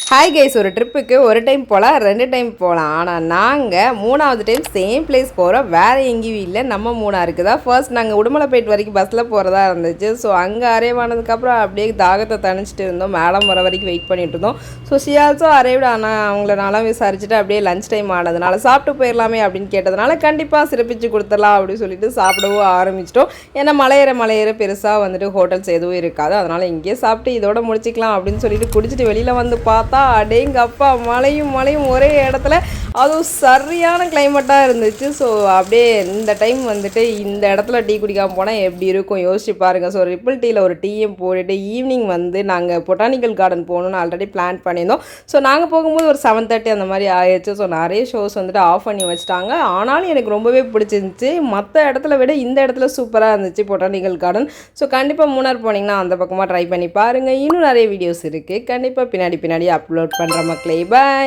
Hi guys, ஒரு ட்ரிப்புக்கு ஒரு டைம் போகலாம், 2 டைம் போகலாம். ஆனால் நாங்கள் 3வது டைம் சேம் பிளேஸ் போகிறோம். வேறு எங்கேயும் இல்லை, நம்ம மூணாருக்கு தான். ஃபர்ஸ்ட் நாங்கள் உடுமலைப்பேட் வரைக்கும் பஸ்ஸில் போகிறதா இருந்துச்சு. ஸோ அங்கே அரைவ் ஆனதுக்கப்புறம் அப்படியே தாகத்தை தணிச்சிட்டு இருந்தோம். மேடம் வர வரைக்கும் வெயிட் பண்ணிட்டு இருந்தோம். So she also arrived. ஆனால் அவங்கள நல்லா விசாரிச்சுட்டு அப்படியே லஞ்ச் டைம் ஆனதுனால சாப்பிட்டு போயிடலாமே அப்படின்னு கேட்டதுனால கண்டிப்பாக சிறப்பிச்சு கொடுத்துடலாம் அப்படின்னு சொல்லிட்டு சாப்பிடவும் ஆரம்பிச்சிட்டோம். ஏன்னா மலையேற பெருசாக வந்துட்டு ஹோட்டல்ஸ் எதுவும் இருக்காது. அதனால் இங்கேயே சாப்பிட்டு இதோட முடிச்சிக்கலாம் அப்படின்னு சொல்லிட்டு குடிச்சிட்டு வெளியில் வந்து பார்த்தா அடேங்கப்பா மழையும் ஒரே இடத்துல, அதுவும் சரியான கிளைமேட்டாக இருந்துச்சு. ஸோ அப்படியே இந்த டைம் வந்துட்டு இந்த இடத்துல டீ குடிக்காமல் போனால் எப்படி இருக்கும் யோசிச்சு பாருங்கள். ஸோ ரிப்பிள் டீயில் ஒரு டீயும் போட்டுட்டு ஈவினிங் வந்து நாங்கள் பொட்டானிக்கல் கார்டன் போகணுன்னு ஆல்ரெடி பிளான் பண்ணியிருந்தோம். ஸோ நாங்கள் போகும்போது ஒரு 7:30 அந்த மாதிரி ஆயிடுச்சு. ஸோ நிறைய ஷோஸ் வந்துட்டு ஆஃப் பண்ணி வச்சுட்டாங்க. ஆனாலும் எனக்கு ரொம்பவே பிடிச்சிருந்துச்சி. மற்ற இடத்துல விட இந்த இடத்துல சூப்பராக இருந்துச்சு பொட்டானிக்கல் கார்டன். ஸோ கண்டிப்பாக மூணார் போனீங்கன்னா அந்த பக்கமாக ட்ரை பண்ணி பாருங்கள். இன்னும் நிறைய வீடியோஸ் இருக்குது, கண்டிப்பாக பின்னாடி அப்லோட் பண்ணுற மக்களே. பாய்.